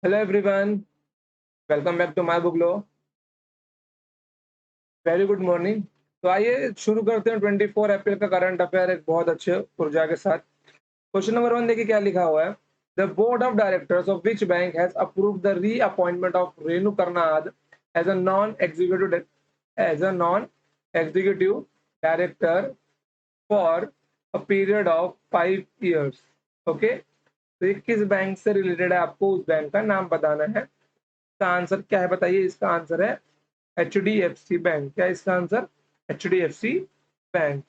Hello everyone, welcome back to my book लो। Very good morning. तो आइए शुरू करते हैं 24 अप्रैल का करंट अफेयर एक बहुत अच्छे ऊर्जा के साथ। क्वेश्चन नंबर 1 देखिए क्या लिखा हुआ है। The board of directors of which bank has approved the reappointment of Renu Karnad as a non executive director for a period of 5 years। Okay, तो ये किस बैंक से रिलेटेड है, आपको उस बैंक का नाम बताना है। इसका आंसर क्या है बताइए। इसका आंसर है HDFC बैंक। क्या इसका आंसर? HDFC bank.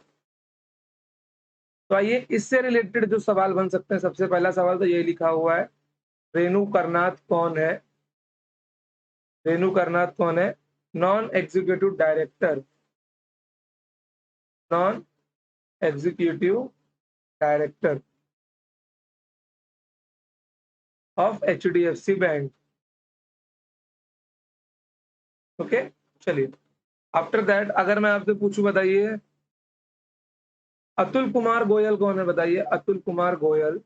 तो आइए इससे रिलेटेड जो सवाल बन सकते हैं, सबसे पहला सवाल तो ये लिखा हुआ है, रेणु करनाथ कौन है? रेणु करनाथ कौन है? Non executive director, non executive director of HDFC bank. Okay, चलिए आफ्टर दैट अगर मैं आपसे पूछूं, बताइए अतुल कुमार गोयल कौन है? बताइए अतुल कुमार गोयल,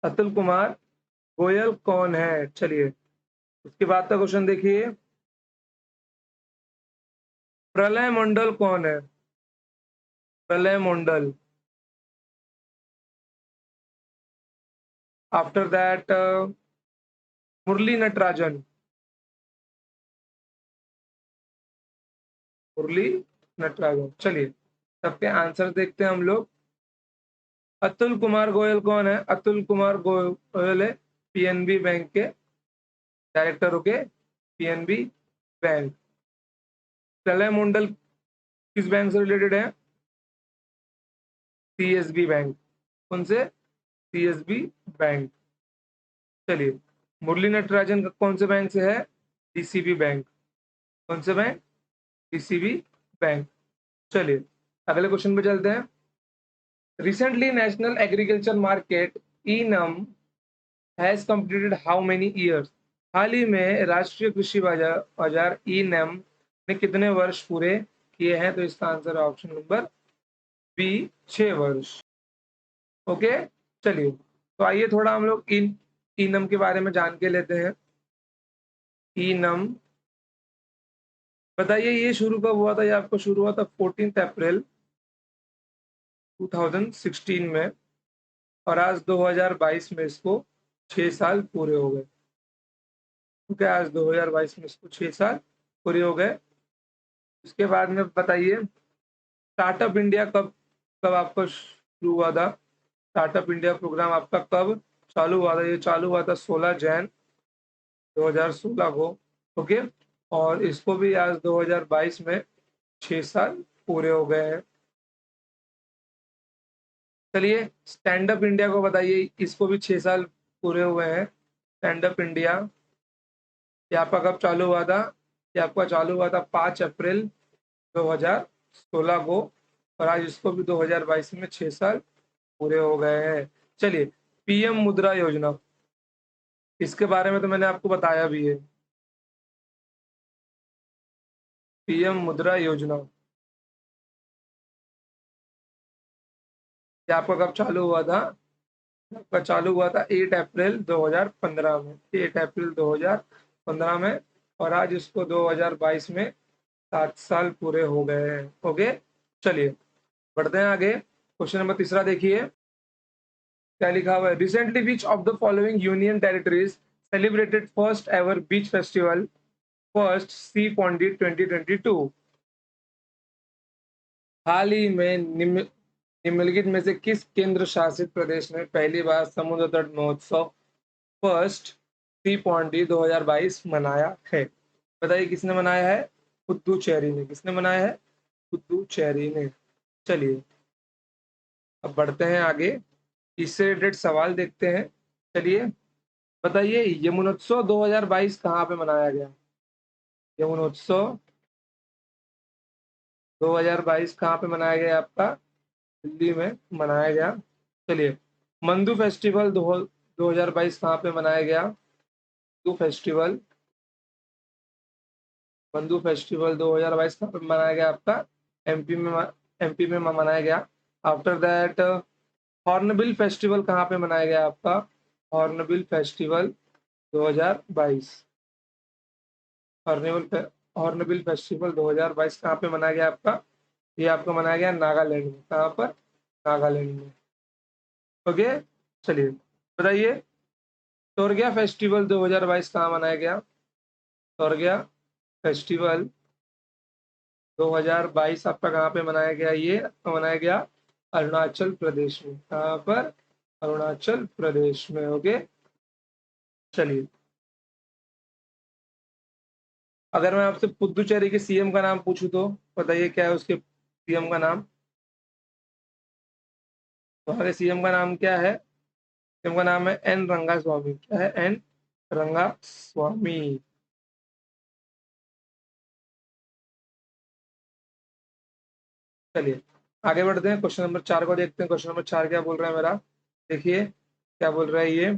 अतुल कुमार गोयल कौन है? चलिए उसके बाद का क्वेश्चन देखिए, प्रलय मंडल कौन है? प्रलय मंडल। आफ्टर दैट मुरली नटराजन, मुरली नटराजन। चलिए सबके आंसर देखते हैं हम लोग। अतुल कुमार गोयल कौन है? अतुल कुमार गोयल है PNB बैंक के डायरेक्टर होके, PNB बैंक। प्रलय मंडल किस बैंक से रिलेटेड है? CSB bank. कौन से? CSB bank. चलिए मुरली नटराजन का कौन से बैंक से है? DCB bank. कौन से बैंक? DCB bank. चलिए अगले क्वेश्चन पे चलते हैं। Recently national agriculture market (ENAM) has completed how many years? हाल ही में राष्ट्रीय कृषि बाजार ENAM ने कितने वर्ष पूरे किए हैं? तो इसका आंसर है ऑप्शन नंबर बी, 6 वर्ष। ओके, चलिए तो आइए थोड़ा हम लोग इन ENAM के बारे में जान के लेते हैं। ENAM, बताइए ये शुरू कब हुआ था? ये आपको शुरू हुआ था 14 अप्रैल 2016 में, और आज 2022 में इसको 6 साल पूरे हो गए। क्योंकि आज 2022 में इसको 6 साल पूरे हो गए। उसके बाद में बताइए स्टार्टअप इंडिया कब कब आपका शुरू हुआ था? स्टार्टअप इंडिया प्रोग्राम आपका कब चालू हुआ था? ये चालू हुआ था 16 जैन 2016 को। ओके, और इसको भी आज 2022 में 6 साल पूरे हो गए हैं। चलिए स्टैंड अप इंडिया को बताइए, इसको भी 6 साल पूरे हुए हैं। स्टैंड अप इंडिया ये आपका कब चालू हुआ था? ये आपका चालू हुआ था 5 अप्रैल 2016 को, और आज इसको भी 2022 में 6 साल पूरे हो गए हैं। चलिए PM मुद्रा योजना, इसके बारे में तो मैंने आपको बताया भी है। PM मुद्रा योजना ये आपका कब चालू हुआ था? आपका चालू हुआ था 8 अप्रैल 2015 में, 8 अप्रैल 2015 में, और आज इसको 2022 में 7 साल पूरे हो गए हैं। ओके, चलिए बढ़ते हैं आगे। क्वेश्चन नंबर तीसरा देखिए क्या लिखा हुआ है। Recently which of the following union territories celebrated first ever beach festival first sea Pondy 2022? हाल ही में निम्नलिखित में से किस केंद्र शासित प्रदेश ने पहली बार समुद्र तट महोत्सव फर्स्ट सी पॉन्डी 2022 मनाया है? बताइए किसने मनाया है? पुद्दुचेरी ने। किसने मनाया है? पुद्दुचेरी ने। चलिए अब बढ़ते हैं आगे, इससे रिलेटेड सवाल देखते हैं। चलिए बताइए यमुनोत्सव 2022 कहाँ पे मनाया गया? यमुनोत्सव 2022 कहाँ पे मनाया गया? आपका दिल्ली में मनाया गया। चलिए मंदू फेस्टिवल 2022 कहाँ पे मनाया गया? मंदू फेस्टिवल, मंदू फेस्टिवल 2022 कहाँ पे मनाया गया? आपका MP में मनाया गया। आफ्टर दैट हॉर्नबिल फेस्टिवल कहाँ पे मनाया गया? आपका हॉर्नबिल फेस्टिवल 2022। हॉर्नबिल फेस्टिवल 2022 कहाँ पे मनाया गया आपका? ये आपका मनाया गया नागालैंड में। कहाँ पर? नागालैंड में। ओके, चलिए बताइए, टोरगिया फेस्टिवल 2022 कहाँ मनाया गया? टोरगिया फेस्टिवल 2022 आपका कहाँ पे मनाया गया? ये आपका मनाया गया अरुणाचल प्रदेश में। कहाँ पर? अरुणाचल प्रदेश में। ओके, चलिए अगर मैं आपसे पुदुचेरी के सीएम का नाम पूछूं तो बताइए क्या है उसके सीएम का नाम? वहाँ के सीएम का नाम क्या है? सीएम का नाम है एन रंगास्वामी। क्या है? एन रंगास्वामी। चलिए आगे बढ़ते हैं, क्वेश्चन नंबर 4 को देखते हैं। क्वेश्चन नंबर 4 क्या बोल रहा है मेरा? देखिए क्या बोल रहा है ये।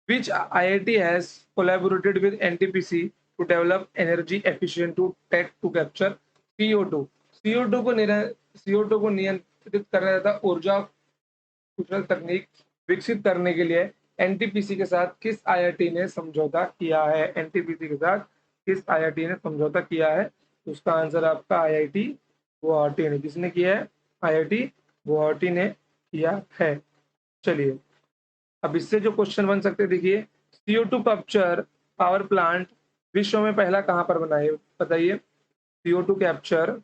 Which IIT has collaborated with NTPC to develop energy efficient to tech to capture CO2? CO2 को CO2 को नियंत्रित करने तथा ऊर्जा कुशल तकनीक विकसित करने के लिए एनटीपीसी के साथ किस आईआईटी ने समझौता किया है? एनटीपीसी के साथ किस आईआईटी ने समझौता किया है? उसका आंसर आपका आईआईटी गुवाहाटी ने। किसने किया है? आईआईटी गुवाहाटी ने किया है। चलिए अब इससे जो क्वेश्चन बन सकते हैं, देखिए CO2 कैप्चर पावर प्लांट विश्व में पहला कहां पर बना है? बताइए, CO2 कैप्चर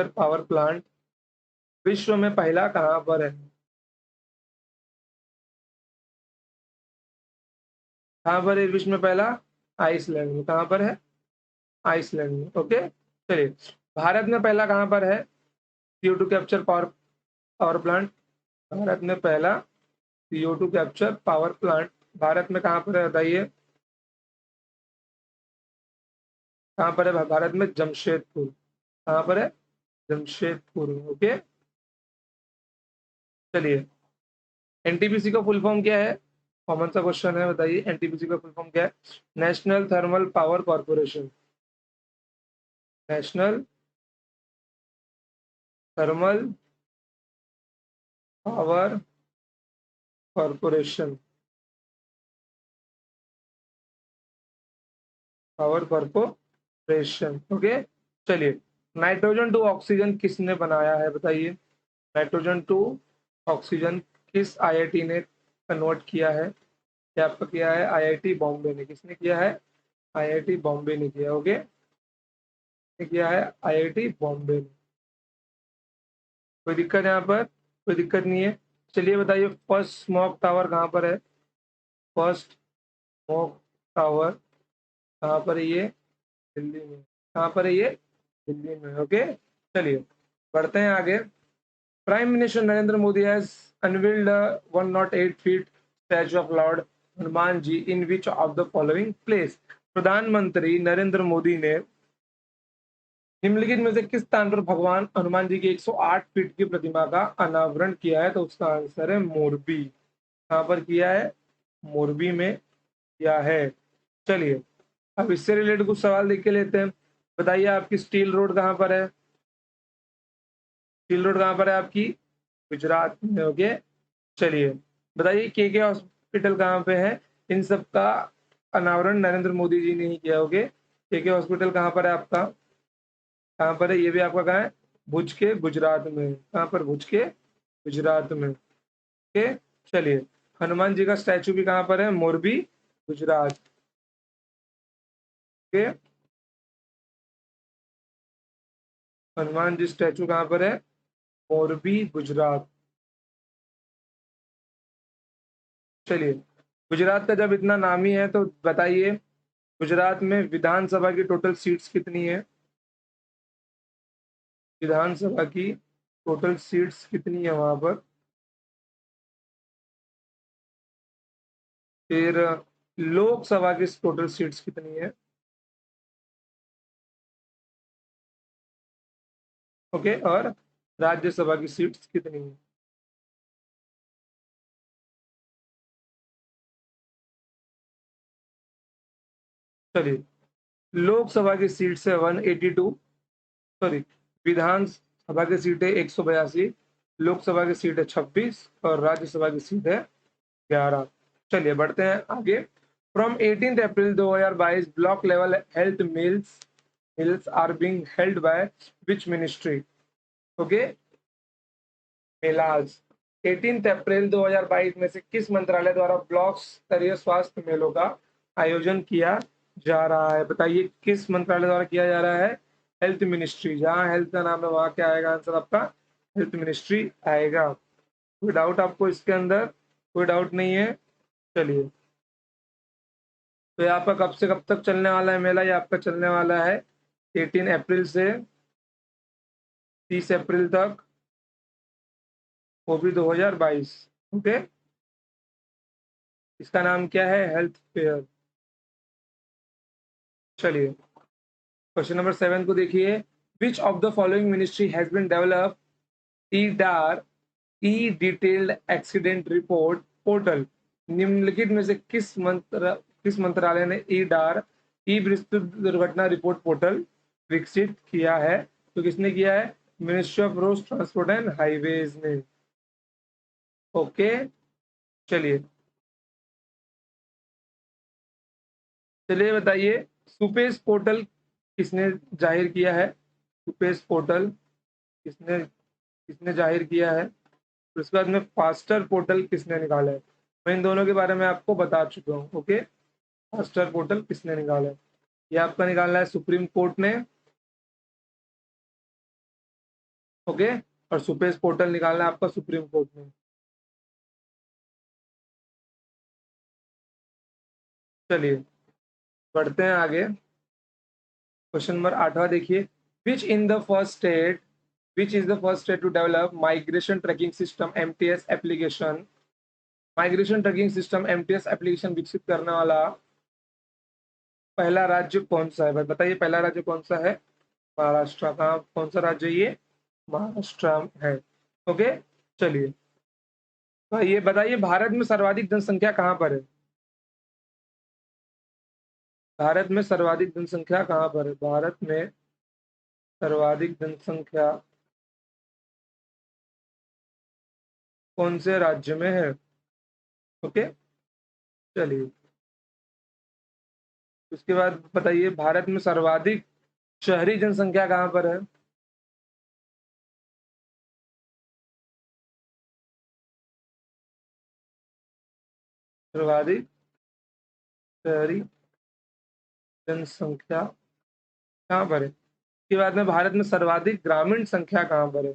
पावर प्लांट विश्व में पहला कहां पर है? कहां पर है विश्व में पहला? आइसलैंड में। कहां पर है? आइसलैंड में। ओके, चलिए भारत में पहला कहां पर है CO2 capture power power plant? Bharat में पहला CO2 capture power plant Bharat में कहां पर है बताइए? कहां पर है भारत में? जमशेदपुर। कहां पर है? जमशेदपुर। ओके, चलिए एनटीपीसी का फुल फॉर्म क्या है? कॉमन सा क्वेश्चन है, बताइए एनटीपीसी का फुल फॉर्म क्या है? National thermal power corporation. National thermal power corporation. Power corporation. Okay, चलिए नाइट्रोजन टू ऑक्सीजन किसने बनाया है बताइए? नाइट्रोजन टू ऑक्सीजन किस आईआईटी ने कन्वर्ट किया है? क्या आपका किया है? आईआईटी बॉम्बे ने। किसने किया है? आईआईटी बॉम्बे ने किया। ओके, किया है आईआईटी बॉम्बे ने। कोई दिक्कत यहाँ पर? कोई दिक्कत नहीं है। चलिए बताइए फर्स्ट स्मोक टावर कहाँ पर है? फर्स्ट स्मोक टावर कहाँ पर है ये? दिल्ली में। कहाँ पर है ये? दिल्ली में। ओके, चलिए बढ़ते हैं आगे। Prime minister Narendra Modi has unveiled 108 feet statue of lord Hanuman ji in which of the following place? प्रधानमंत्री नरेंद्र मोदी ने निम्नलिखित में से किस स्थान पर भगवान हनुमान जी की 108 फीट की प्रतिमा का अनावरण किया है? तो उसका आंसर है मोरबी। कहाँ पर किया है? मोरबी में किया है। चलिए अब इससे रिलेटेड कुछ सवाल देख के लेते हैं। बताइए आपकी स्टील रोड कहाँ पर है? स्टील रोड कहाँ पर है आपकी? गुजरात में। ओके, चलिए बताइए के हॉस्पिटल कहाँ पे है? इन सब का अनावरण नरेंद्र मोदी जी ने ही किया। ओके, के हॉस्पिटल कहाँ पर है आपका? कहाँ पर है? ये भी आपका कहाँ है? भुज के गुजरात में। कहाँ पर? भुज के गुजरात में। ओके, चलिए हनुमान जी का स्टैचू भी कहाँ पर है? मोरबी गुजरात। ओके, हनुमान जी स्टैचू कहाँ पर है? मोरबी गुजरात। चलिए गुजरात का जब इतना नामी है तो बताइए गुजरात में विधानसभा की टोटल सीट्स कितनी है? विधानसभा की टोटल सीट्स कितनी है वहां पर? फिर लोकसभा की टोटल सीट्स कितनी है? ओके, और राज्यसभा की सीट्स कितनी है? चलिए लोकसभा की सीट्स है 182। सॉरी, विधानसभा की सीटें 182, लोकसभा की सीट है 26 और राज्यसभा की सीट है 11। चलिए बढ़ते हैं आगे। From 18 April 2022 block level health melas are being held by which ministry? Okay, मेलाज 18 अप्रैल 2022 में से किस मंत्रालय द्वारा ब्लॉक स्तरीय स्वास्थ्य मेलों का आयोजन किया जा रहा है? बताइए किस मंत्रालय द्वारा किया जा रहा है? Health ministry. जहां हेल्थ का नाम है वहां क्या आएगा आंसर आपका? हेल्थ मिनिस्ट्री आएगा। कोई डाउट आपको इसके अंदर? कोई डाउट नहीं है। चलिए, तो ये आपका कब से कब तक चलने वाला है मेला? ये आपका चलने वाला है 18 अप्रैल से 30 अप्रैल तक, वो भी 2022। ओके, इसका नाम क्या है? Health fair. चलिए क्वेश्चन नंबर 7 को देखिए। Which of the following ministry has been develop e DAR e detailed accident report portal? निम्नलिखित में से किस मंत्रालय ने ई डार ई विस्तृत दुर्घटना रिपोर्ट पोर्टल विकसित किया है? तो किसने किया है? Ministry of road transport and highways ने। ओके, चलिए चलिए बताइए सुपेस पोर्टल किसने जाहिर किया है? सुपेस पोर्टल किसने किसने जाहिर किया है? फिर उसके बाद में फास्टर पोर्टल किसने निकाला है? मैं इन दोनों के बारे में आपको बता चुका हूँ। ओके, फास्टर पोर्टल किसने निकाला है? ये आपका निकालना है सुप्रीम कोर्ट ने। ओके, और सुपेस पोर्टल निकालना है आपका सुप्रीम कोर्ट ने। चलिए बढ़ते हैं आगे। क्वेश्चन नंबर 8वां देखिए। Which in the first state which is the first state to develop migration tracking system MTS application? Migration tracking system MTS application विकसित करने वाला पहला राज्य कौन सा है? बताइए पहला राज्य कौन सा है? महाराष्ट्र। कहाँ, कौन सा राज्य ये? महाराष्ट्र है। ओके, चलिए तो ये बताइए भारत में सर्वाधिक जनसंख्या कहाँ पर है? भारत में सर्वाधिक जनसंख्या कहाँ पर है? भारत में सर्वाधिक जनसंख्या कौन से राज्य में है? ओके, चलिए उसके बाद बताइए भारत में सर्वाधिक शहरी जनसंख्या कहाँ पर है? सर्वाधिक शहरी जनसंख्या कहाँ पर है? इसके बाद में भारत में सर्वाधिक ग्रामीण संख्या कहाँ पर है?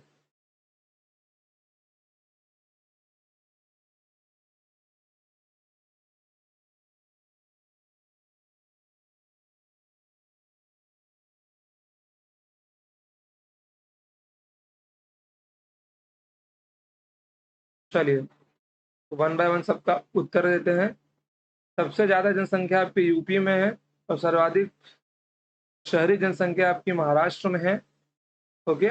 चलिए तो वन बाय वन सबका उत्तर देते हैं। सबसे ज्यादा जनसंख्या आपकी यूपी में है और सर्वाधिक शहरी जनसंख्या आपकी महाराष्ट्र में है। ओके,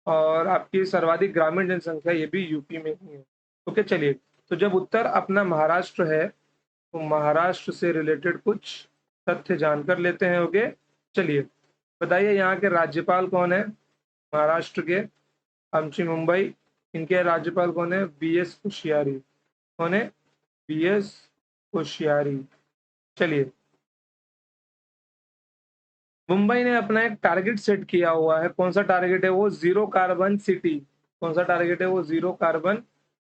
और आपकी सर्वाधिक ग्रामीण जनसंख्या ये भी यूपी में ही है। ओके, चलिए तो जब उत्तर अपना महाराष्ट्र है तो महाराष्ट्र से रिलेटेड कुछ तथ्य जानकर लेते हैं। ओके, चलिए बताइए यहाँ के राज्यपाल कौन है? महाराष्ट्र के आमची मुंबई, इनके राज्यपाल कौन है? बीएस कोश्यारी। कौन है? बीएस कोश्यारी। चलिए मुंबई ने अपना एक टारगेट सेट किया हुआ है। कौन सा टारगेट है वो? Zero carbon city. कौन सा टारगेट है वो? जीरो कार्बन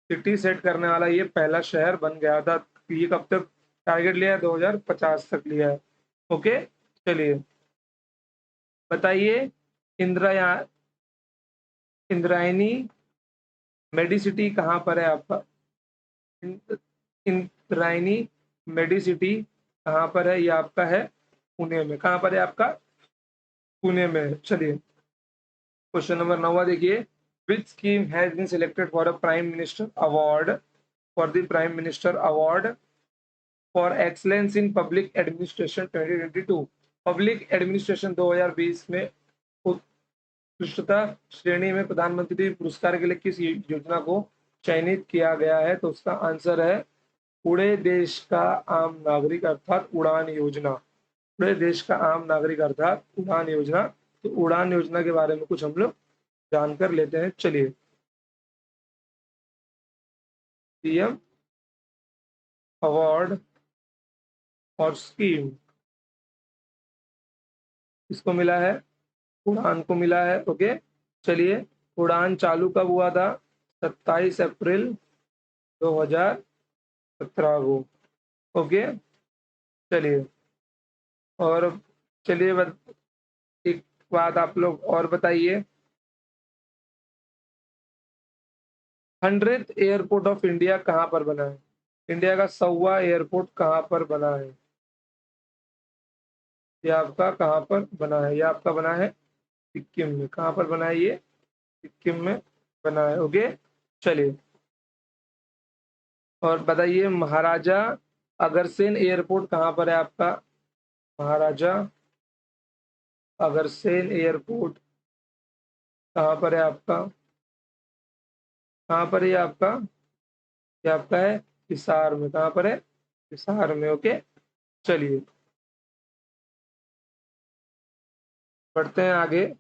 सिटी सेट करने वाला ये पहला शहर बन गया था। ये कब तक टारगेट लिया है? 2050 तक लिया है। ओके, चलिए बताइए इंदिरा इंद्रायणी मेडिसिटी कहाँ पर है आपका? इंद्रायणी मेडिसिटी कहाँ पर है? ये आपका है पुणे में। कहाँ पर है आपका? पुणे में है। चलिए क्वेश्चन नंबर 9 देखिए। Which scheme has been selected for a prime minister award for the prime minister award for excellence in public administration 2022? Public administration 2020 में उत्कृष्टता श्रेणी में प्रधानमंत्री पुरस्कार के लिए किस योजना को चयनित किया गया है? तो उसका आंसर है पूरे देश का आम नागरिक अर्थात उड़ान योजना। पूरे देश का आम नागरिक अर्थात उड़ान योजना। तो उड़ान योजना के बारे में कुछ हम लोग जानकर लेते हैं। चलिए पीएम अवार्ड और स्कीम किसको मिला है? उड़ान को मिला है। ओके, चलिए, उड़ान चालू कब हुआ था? 27 अप्रैल 2017 को। ओके, चलिए, और चलिए एक बात आप लोग और बताइए, 100th एयरपोर्ट ऑफ इंडिया कहाँ पर बना है? इंडिया का 100वां एयरपोर्ट कहाँ पर बना है? ये आपका कहाँ पर बना है? ये आपका बना है सिक्किम में। कहाँ पर बना है ये? सिक्किम में बना है। ओके, चलिए, और बताइए, महाराजा अग्रसेन एयरपोर्ट कहाँ पर है आपका? महाराजा अग्रसेन एयरपोर्ट कहाँ पर है आपका? कहाँ पर है ये आपका? ये आपका है हिसार में। कहाँ पर है? हिसार में। ओके, चलिए, बढ़ते हैं आगे।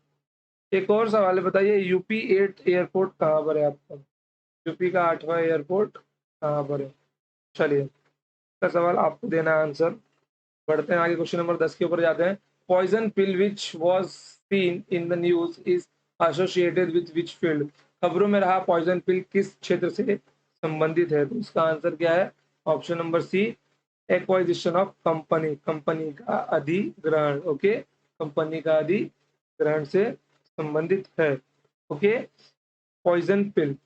एक और सवाल है, बताइए, यूपी 8 एयरपोर्ट कहाँ पर है आपका? यूपी का 8वां एयरपोर्ट कहाँ पर है? चलिए, इसका सवाल आपको देना है आंसर। बढ़ते हैं आगे, क्वेश्चन नंबर 10 के ऊपर जाते हैं। Poison pill which was seen in the news is associated with which field? खबरों में रहा पॉइजन पिल किस क्षेत्र से संबंधित है? तो इसका आंसर क्या है? Option number C, acquisition of company, company का अधिग्रहण। ओके, कंपनी का अधिग्रहण से संबंधित है। ओके, पॉइजन पिल,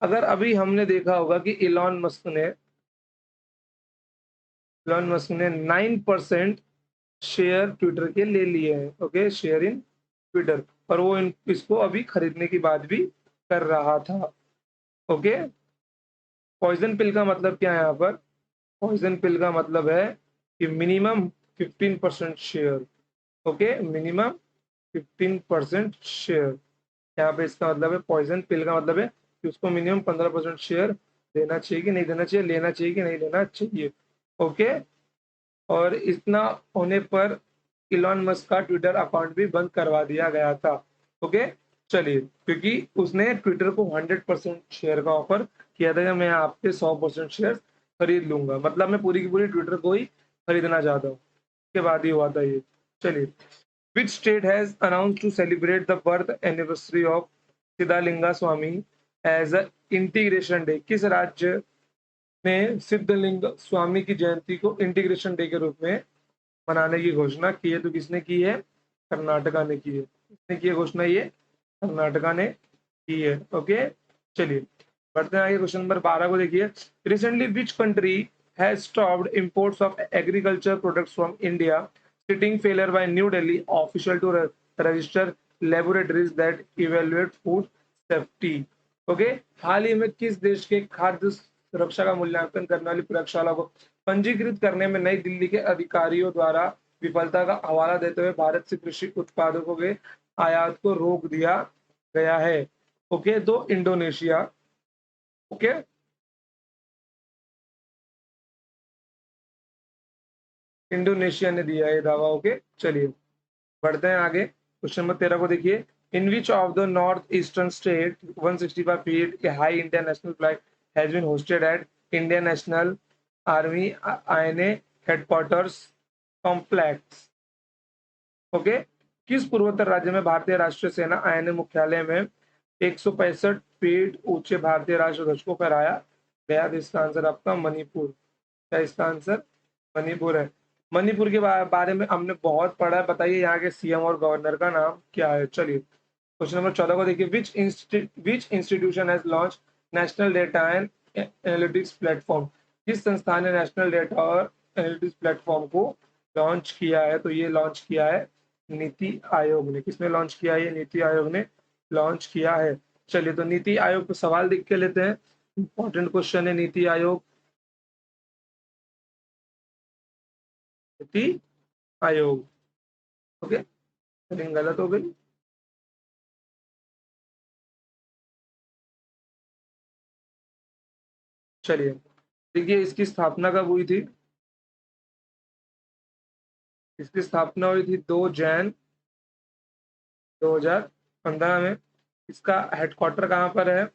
अगर अभी हमने देखा होगा कि इलॉन मस्क ने 9% शेयर ट्विटर के ले लिए हैं। ओके, शेयर इन ट्विटर, और वो इसको अभी खरीदने की बात भी कर रहा था। ओके, पॉइजन पिल का मतलब क्या है यहाँ पर? पॉइजन पिल का मतलब है कि minimum 15% share. Okay, minimum 15% share, यहाँ पे इसका मतलब है पॉइजन पिल का मतलब है कि उसको मिनिमम 15% शेयर देना चाहिए कि नहीं देना चाहिए, लेना चाहिए कि नहीं लेना चाहिए। ओके, और इतना होने पर इलॉन मस्क का ट्विटर अकाउंट भी बंद करवा दिया गया था। ओके, चलिए, क्योंकि उसने ट्विटर को 100% शेयर का ऑफर किया था कि मैं आपके 100% शेयर खरीद लूंगा, मतलब मैं पूरी की पूरी ट्विटर को ही खरीदना चाहता हूँ। उसके बाद ही हुआ था ये। चलिए, which state has announced to celebrate the birth anniversary of सिद्धालिंगा Swami as a integration day? किस राज्य ने सिद्धलिंग स्वामी की जयंती को इंटीग्रेशन डे के रूप में मनाने की घोषणा की है? तो किसने की है? कर्नाटका ने की है। किसने की है घोषणा? ये कर्नाटका ने की है। ओके, चलिए, बढ़ते हैं आगे, क्वेश्चन नंबर 12 को देखिए। Recently which country has stopped imports of agriculture products from India citing failure by New Delhi official to register laboratories that evaluate food safety? Okay, हाल ही में किस देश के खाद्य सुरक्षा का मूल्यांकन करने वाली प्रयोगशाला को पंजीकृत करने में नई दिल्ली के अधिकारियों द्वारा विफलता का हवाला देते हुए भारत से कृषि उत्पादकों के आयात को रोक दिया गया है? ओके, तो इंडोनेशिया। ओके, इंडोनेशिया ने दिया है दावा। ओके, चलिए, बढ़ते हैं आगे, क्वेश्चन नंबर 13 को देखिए। In which of the north eastern state 165 feet a high Indian national flag has been hosted at Indian National Army INA headquarters complex? Okay, किस पूर्वोत्तर राज्य में भारतीय राष्ट्रीय सेना आईएनए मुख्यालय में 165 फीट ऊंचे भारतीय राष्ट्र ध्वज को फहराया गया? तो इसका आंसर आपका मणिपुर। क्या इसका आंसर मणिपुर है? मणिपुर के बारे में हमने बहुत पढ़ा है। बताइए, यहाँ के सीएम और गवर्नर का नाम क्या है? चलिए, क्वेश्चन नंबर 14 को देखिए। विच institution has launch national data and analytics platform? किस संस्थान ने नेशनल डेटा और एनालिटिक्स प्लेटफॉर्म को लॉन्च किया है? तो ये लॉन्च किया है नीति आयोग ने। किसने लॉन्च किया है? ये नीति आयोग ने लॉन्च किया है। चलिए, तो नीति आयोग पे सवाल लिख के लेते हैं, इंपॉर्टेंट क्वेश्चन है नीति आयोग। नीति आयोग। ओके, स्पेलिंग गलत हो गई। चलिए, देखिए, इसकी स्थापना कब हुई थी? इसकी स्थापना हुई थी 2 जैन 2015 में। इसका हेडक्वार्टर कहाँ पर है?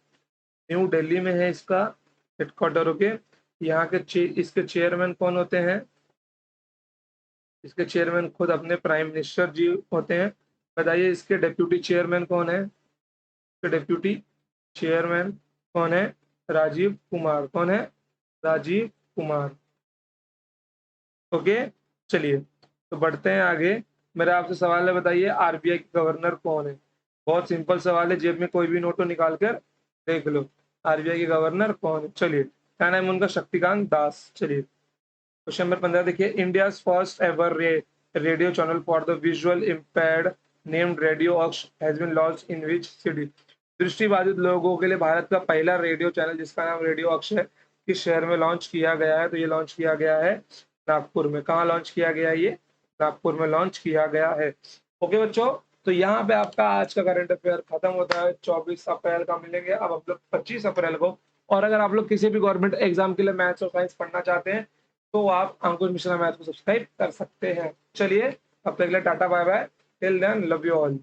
न्यू दिल्ली में है इसका हेडक्वार्टर। ओके, यहाँ के इसके चेयरमैन कौन होते हैं? इसके चेयरमैन खुद अपने प्राइम मिनिस्टर जी होते हैं। बताइए इसके डिप्यूटी चेयरमैन कौन है? इसके डिप्यूटी चेयरमैन कौन है? राजीव कुमार। कौन है? राजीव कुमार। ओके, चलिए तो बढ़ते हैं आगे। मेरा आपसे सवाल है, बताइए आरबीआई के गवर्नर कौन है? बहुत सिंपल सवाल है, जेब में कोई भी नोटो निकाल कर देख लो। आरबीआई के गवर्नर कौन है? चलिए, क्या नाम है उनका? शक्तिकांत दास। चलिए क्वेश्चन नंबर 15 देखिए, India first ever radio channel for the visual impaired named radio Aksh has been launched in which city? दृष्टिबाधित लोगों के लिए भारत का पहला रेडियो चैनल जिसका नाम रेडियो ऑक्स है, किस शहर में लॉन्च किया गया है? तो ये लॉन्च किया गया है नागपुर में। कहाँ लॉन्च किया गया है? ये नागपुर में लॉन्च किया गया है। ओके बच्चों, तो यहाँ पे आपका आज का करंट अफेयर खत्म होता है। 24 अप्रैल का मिलेंगे अब हम लोग 25 अप्रैल को। और अगर आप लोग किसी भी गवर्नमेंट एग्जाम के लिए मैथ्स और साइंस पढ़ना चाहते हैं तो आप अंकुश मिश्रा मैथ को सब्सक्राइब कर सकते हैं। चलिए, अब तक के लिए tata bye bye, till then love you all.